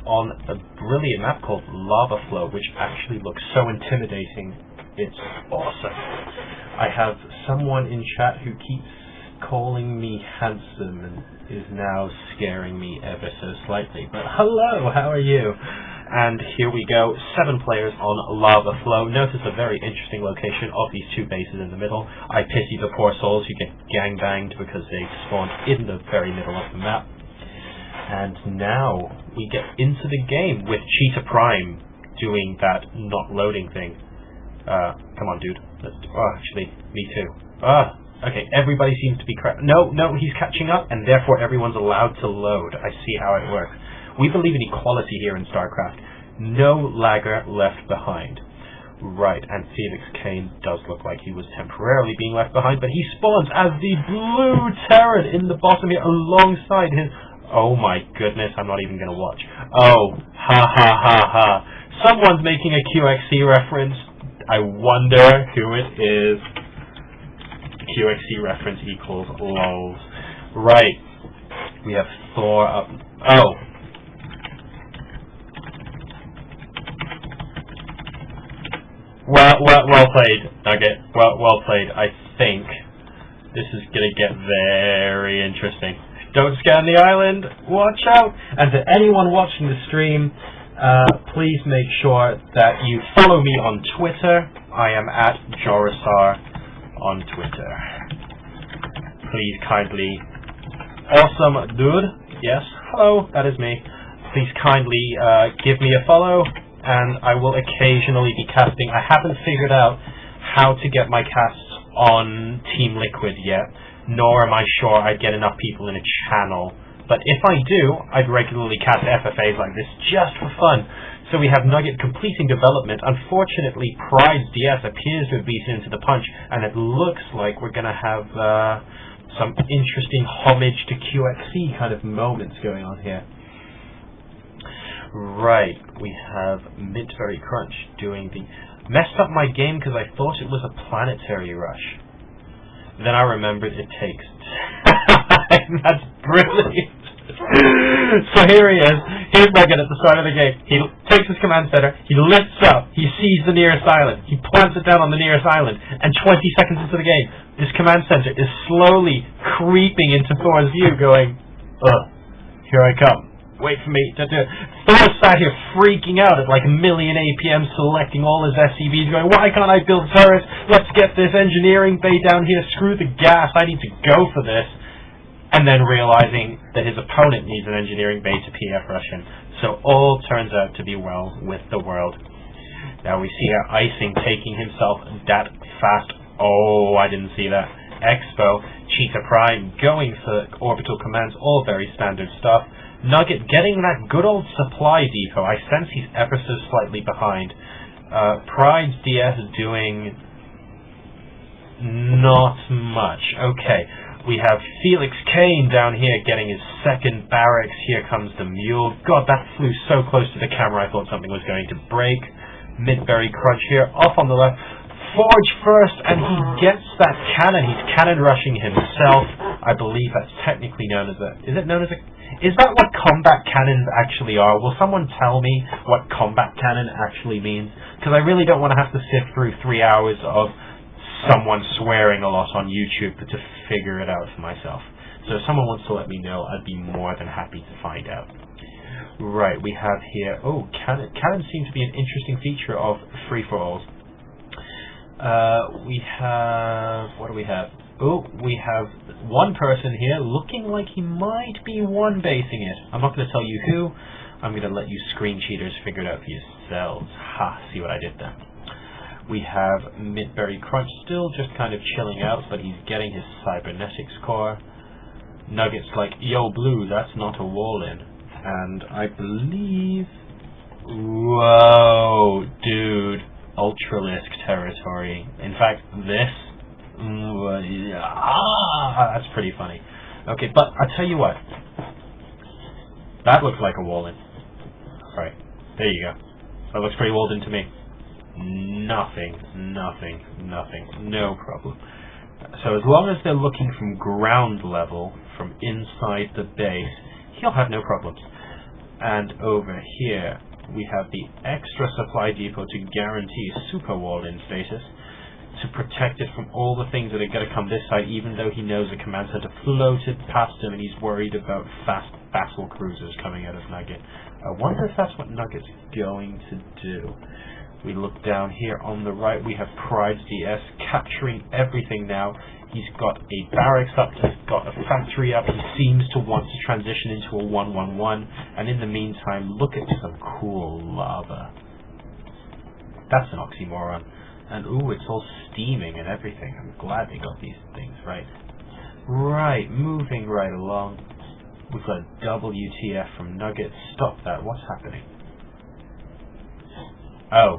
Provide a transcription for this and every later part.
on a brilliant map called Lava Flow, which actually looks so intimidating. It's awesome. I have someone in chat who keeps calling me handsome and is now scaring me ever so slightly. But hello, how are you? And here we go, 7 players on Lava Flow. Notice a very interesting location of these 2 bases in the middle. I pity the poor souls who get gangbanged because they spawned in the very middle of the map. And now we get into the game with Cheetah Prime doing that not loading thing. Come on, dude. Actually, me too. Okay, everybody seems to be No, he's catching up, and therefore everyone's allowed to load. I see how it works. We believe in equality here in StarCraft. No lagger left behind. Right, and Felix Kane does look like he was temporarily being left behind, but he spawns as the blue Terran in the bottom here alongside his... Oh my goodness, I'm not even going to watch. Oh, ha ha ha ha. Someone's making a QXC reference. I wonder who it is. QXC reference equals lols. Right. We have Thor up. Oh. Well played, Nugget. Well played. I think this is going to get very interesting. Don't scan the island. Watch out. And to anyone watching the stream, please make sure that you follow me on Twitter. I am at JoRoSaR on Twitter. Please kindly... Awesome dude. Yes. Hello. That is me. Please kindly give me a follow, and I will occasionally be casting. I haven't figured out how to get my casts on Team Liquid yet, nor am I sure I'd get enough people in a channel. But if I do, I'd regularly cast FFAs like this just for fun. So we have Nugget completing development. Unfortunately, Pride's DS appears to have beaten into the punch, and it looks like we're going to have some interesting homage to QXC kind of moments going on here. Right, we have Mintberry Crunch doing the... Messed up my game because I thought it was a planetary rush. Then I remembered it takes time. That's brilliant. So here he is. Here's Nugget at the start of the game. He takes his command center. He lifts up. He sees the nearest island. He plants it down on the nearest island. And 20 seconds into the game, this command center is slowly creeping into Thor's view, going, here I come. Wait for me to do it. Thor sat here freaking out at like 1 million APM, selecting all his SCVs, going, why can't I build turrets? Let's get this engineering bay down here. Screw the gas. I need to go for this. And then realizing that his opponent needs an engineering bay to PF Russian. So all turns out to be well with the world. Now we see our Icing taking himself that fast. Oh, I didn't see that. Expo, Cheetah Prime going for orbital commands, all very standard stuff. Nugget getting that good old supply depot. I sense he's ever so slightly behind. Pride's DS doing not much. Okay. We have Felix Kane down here getting his second barracks. Here comes the Mule. God, that flew so close to the camera I thought something was going to break. Mintberry Crunch here, off on the left. Forge first, and he gets that cannon. He's cannon rushing himself. I believe that's technically known as a... Is it known as a... Is that what combat cannons actually are? Will someone tell me what combat cannon actually means? Because I really don't want to have to sift through 3 hours of someone swearing a lot on YouTube to figure it out for myself. So if someone wants to let me know, I'd be more than happy to find out. Right, we have here... Oh, cannons seem to be an interesting feature of free-for-alls. We have... What do we have? Oh, we have one person here looking like he might be one-basing it. I'm not going to tell you who. I'm going to let you screen cheaters figure it out for yourselves. Ha, see what I did there. We have Mintberry Crunch still just kind of chilling out, but he's getting his cybernetics core. Nugget's like, yo, Blue, that's not a wall-in. And I believe... Whoa, dude. Ultralisk territory. In fact, this... that's pretty funny. Okay, but I tell you what. That looks like a wall-in. Alright, there you go. That looks pretty walled in to me. Nothing. No problem. So as long as they're looking from ground level, from inside the base, he'll have no problems. And over here, we have the extra supply depot to guarantee super walled-in status, to protect it from all the things that are going to come this side, even though he knows the command center floated past him and he's worried about fast battle cruisers coming out of Nugget. I wonder if that's what Nugget's going to do. We look down here on the right, we have Pride's DS capturing everything now. He's got a barracks up, he's got a factory up, he seems to want to transition into a 1-1-1, and in the meantime, look at some cool lava. That's an oxymoron. And ooh, it's all steaming and everything. I'm glad they got these things right. Right, moving right along. We've got a WTF from Nugget. Stop that, what's happening? Oh.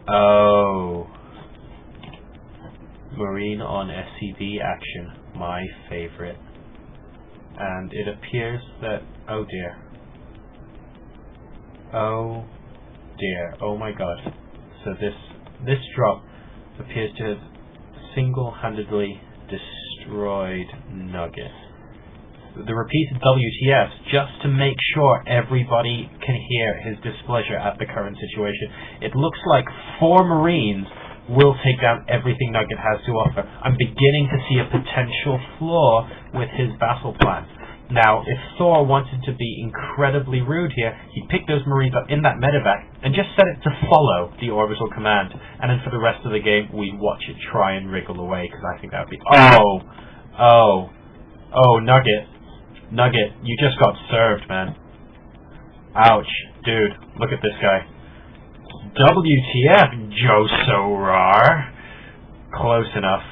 Oh. Marine on SCV action, my favorite. And it appears that, oh dear. Oh dear, oh my god. So this drop appears to have single-handedly destroyed Nugget. The repeated WTFs, just to make sure everybody can hear his displeasure at the current situation. It looks like 4 Marines will take down everything Nugget has to offer. I'm beginning to see a potential flaw with his battle plan. Now, if Thor wanted to be incredibly rude here, he'd pick those Marines up in that medevac and just set it to follow the orbital command. And then for the rest of the game, we'd watch it try and wriggle away, because I think that would be... Oh, Nugget, you just got served, man. Ouch. Dude, look at this guy. WTF, JoRoSaR. Close enough.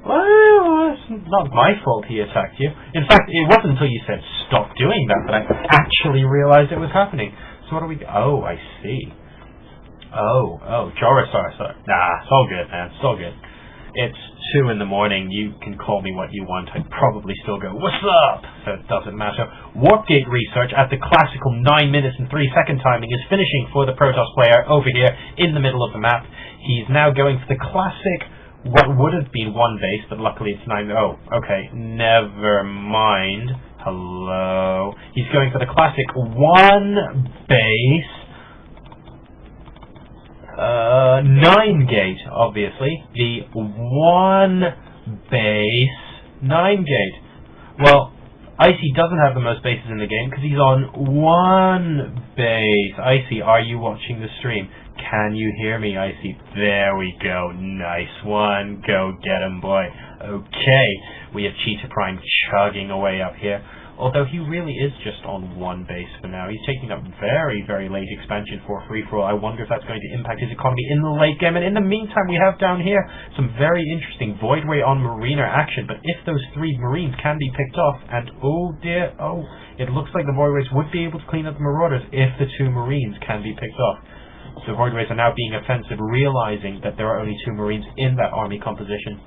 Well, it's not my fault he attacked you. In fact, it wasn't until you said stop doing that I actually realized it was happening. So what do we... Oh, I see. Oh, JoRoSaR. Nah, it's all good, man. It's all good. It's 2 in the morning. You can call me what you want. I'd probably still go, what's up? So it doesn't matter. Warp gate research at the classical 9 minutes and 3 second timing is finishing for the Protoss player over here in the middle of the map. He's now going for the classic... what would have been 1 base, but luckily it's 9. Oh, okay, never mind. Hello. He's going for the classic 1 base, 9 gate, obviously. The 1 base, 9 gate. Well, Icy doesn't have the most bases in the game because he's on 1 base. Icy, are you watching the stream? Can you hear me, Icy? There we go. Nice one. Go get him, boy. Okay. We have Cheetah Prime chugging away up here. Although he really is just on 1 base for now. He's taking up very, very late expansion for a free-for-all. I wonder if that's going to impact his economy in the late game. And in the meantime, we have down here some very interesting Void Ray on Mariner action. But if those 3 Marines can be picked off, and oh dear, oh, it looks like the Void Rays would be able to clean up the Marauders if the 2 Marines can be picked off. So Void Rays are now being offensive, realizing that there are only 2 Marines in that army composition,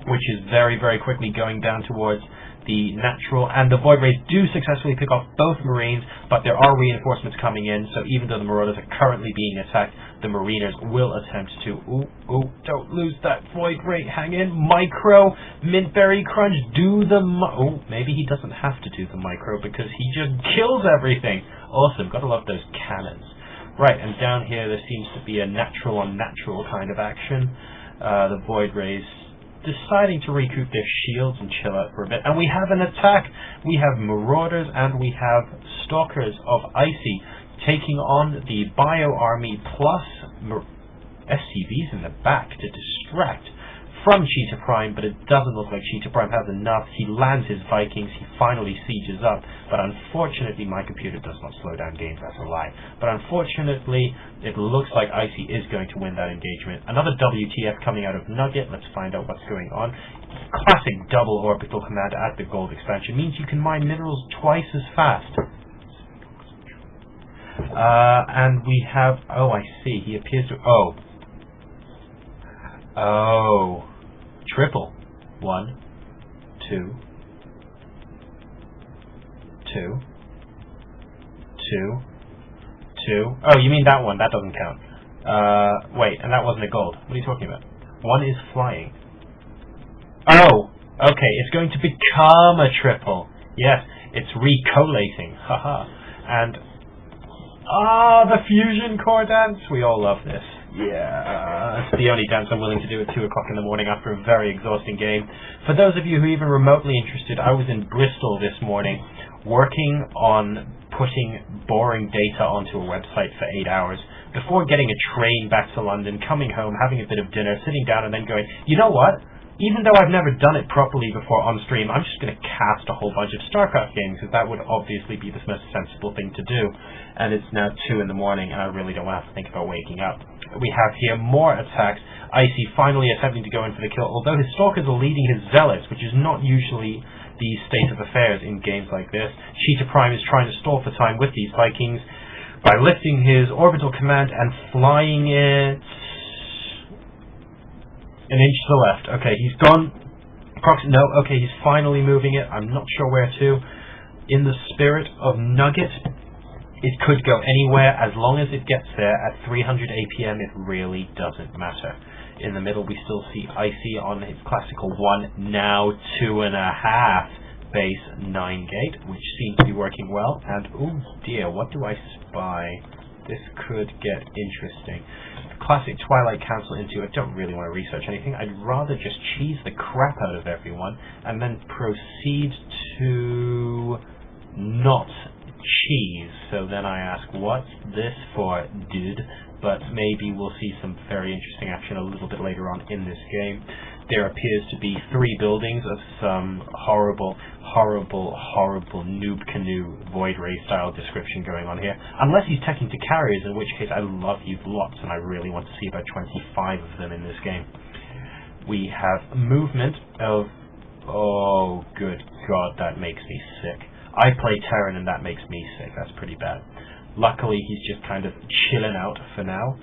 which is very, very quickly going down towards the natural. And the Void Rays do successfully pick off both Marines, but there are reinforcements coming in, so even though the Marauders are currently being attacked, the Mariners will attempt to... Ooh, don't lose that Void Ray. Hang in. Micro, Mintberry Crunch, do the... Oh, maybe he doesn't have to do the micro, because he just kills everything. Awesome. Gotta love those cannons. Right, and down here there seems to be a natural on natural kind of action. The Void Rays deciding to recoup their shields and chill out for a bit. And we have an attack! We have Marauders and we have Stalkers of Icy taking on the Bio Army plus SCVs in the back to distract from Cheetah Prime, but it doesn't look like Cheetah Prime has enough. He lands his Vikings, he finally sieges up, but unfortunately my computer does not slow down games, that's a lie. But unfortunately, it looks like Icy is going to win that engagement. Another WTF coming out of Nugget, let's find out what's going on. Classic double orbital command at the gold expansion means you can mine minerals twice as fast. And we have, oh I see, he appears to, oh. Triple. 1, 2, 2, 2, 2. Oh, you mean that one? That doesn't count. Wait, and that wasn't a gold. What are you talking about? 1 is flying. Oh, okay, it's going to become a triple. Yes, It's recollating. Haha. And the fusion core dance. We all love this. Yeah, it's the only dance I'm willing to do at 2 o'clock in the morning after a very exhausting game. For those of you who are even remotely interested, I was in Bristol this morning working on putting boring data onto a website for 8 hours before getting a train back to London, coming home, having a bit of dinner, sitting down and then going, you know what? Even though I've never done it properly before on stream, I'm just going to cast a whole bunch of StarCraft games, because that would obviously be the most sensible thing to do. And it's now 2 in the morning, and I really don't want to have to think about waking up. We have here more attacks. Icy finally attempting to go in for the kill, although his Stalkers are leading his Zealots, which is not usually the state of affairs in games like this. Cheetah Prime is trying to stall for time with these Vikings by lifting his orbital command and flying it an inch to the left. Okay, he's gone. No, okay, he's finally moving it. I'm not sure where to. In the spirit of Nugget, it could go anywhere as long as it gets there at 300 APM. It really doesn't matter. In the middle, we still see Icy on his classical 1, now 2.5 base 9 gate, which seems to be working well. And oh dear, what do I spy? This could get interesting. Classic Twilight Council into it. Don't really want to research anything. I'd rather just cheese the crap out of everyone and then proceed to not cheese. So then I ask, what's this for, dude? But maybe we'll see some very interesting action a little bit later on in this game. There appears to be 3 buildings of some horrible noob canoe void ray style description going on here. Unless he's teching to carriers, in which case I love you lots and I really want to see about 25 of them in this game. We have movement of... oh, good God, that makes me sick. I play Terran and that makes me sick. That's pretty bad. Luckily, he's just kind of chilling out for now.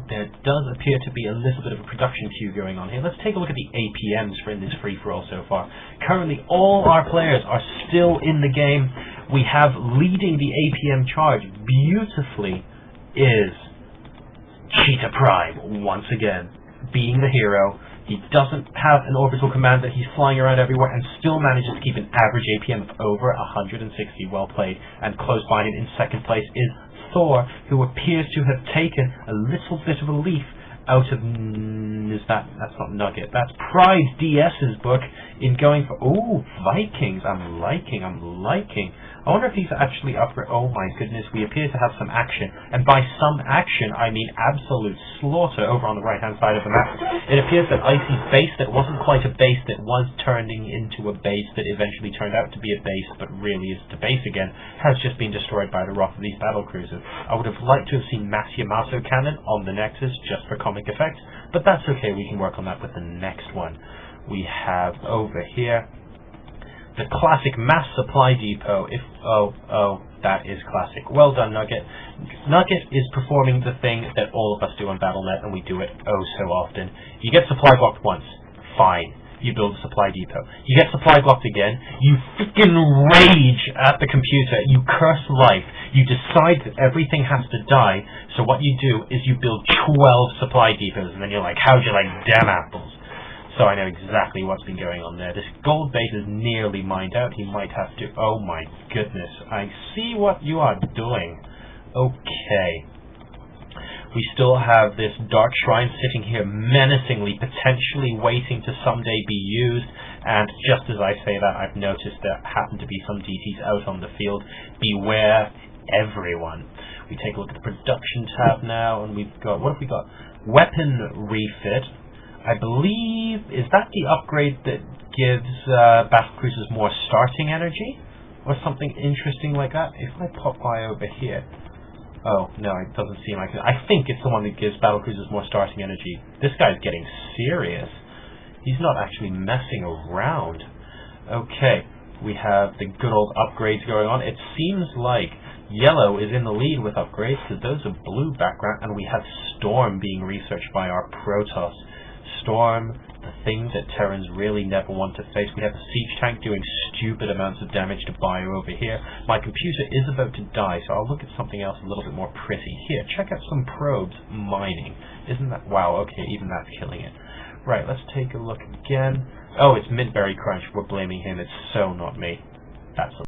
There does appear to be a little bit of a production queue going on here. Let's take a look at the APMs for in this free-for-all so far. Currently, all our players are still in the game. We have leading the APM charge beautifully is Cheetah Prime, once again, being the hero. He doesn't have an orbital command that he's flying around everywhere and still manages to keep an average APM of over 160. Well played. And close by him in second place is Thor, who appears to have taken a little bit of a leaf out of... that's not Nugget. That's Pride DS's book in going for... ooh, Vikings. I'm liking. I wonder if he's actually upgrade... oh my goodness, we appear to have some action. And by some action, I mean absolute slaughter over on the right-hand side of the map. It appears that Icy's base that wasn't quite a base that was turning into a base that eventually turned out to be a base, but really is the base again, has just been destroyed by the wrath of these battlecruisers. I would have liked to have seen mass Yamato cannon on the Nexus just for comic effect, but that's okay, we can work on that with the next one. We have over here the classic mass supply depot. That is classic. Well done, Nugget. Nugget is performing the thing that all of us do on Battle.net, and we do it oh so often. You get supply blocked once, fine. You build a supply depot. You get supply blocked again, you freaking rage at the computer, you curse life, you decide that everything has to die, so what you do is you build 12 supply depots, and then you're like, how'd you like damn apples? So I know exactly what's been going on there. This gold base is nearly mined out. He might have to... oh my goodness. I see what you are doing. Okay. We still have this Dark Shrine sitting here menacingly, potentially waiting to someday be used. And just as I say that, I've noticed there happen to be some DTs out on the field. Beware, everyone. We take a look at the production tab now, and we've got... what have we got? Weapon refit. I believe, is that the upgrade that gives battlecruisers more starting energy? Or something interesting like that? If I pop by over here... oh, no, it doesn't seem like it. I think it's the one that gives battlecruisers more starting energy. This guy's getting serious. He's not actually messing around. Okay, we have the good old upgrades going on. It seems like yellow is in the lead with upgrades, because those are blue background, and we have Storm being researched by our Protoss. Storm, the thing that Terrans really never want to face. We have a siege tank doing stupid amounts of damage to bio over here. My computer is about to die, so I'll look at something else a little bit more pretty. Here, check out some probes mining. Isn't that... wow, okay, even that's killing it. Right, let's take a look again. Oh, it's Mintberry Crunch. We're blaming him. It's so not me. That's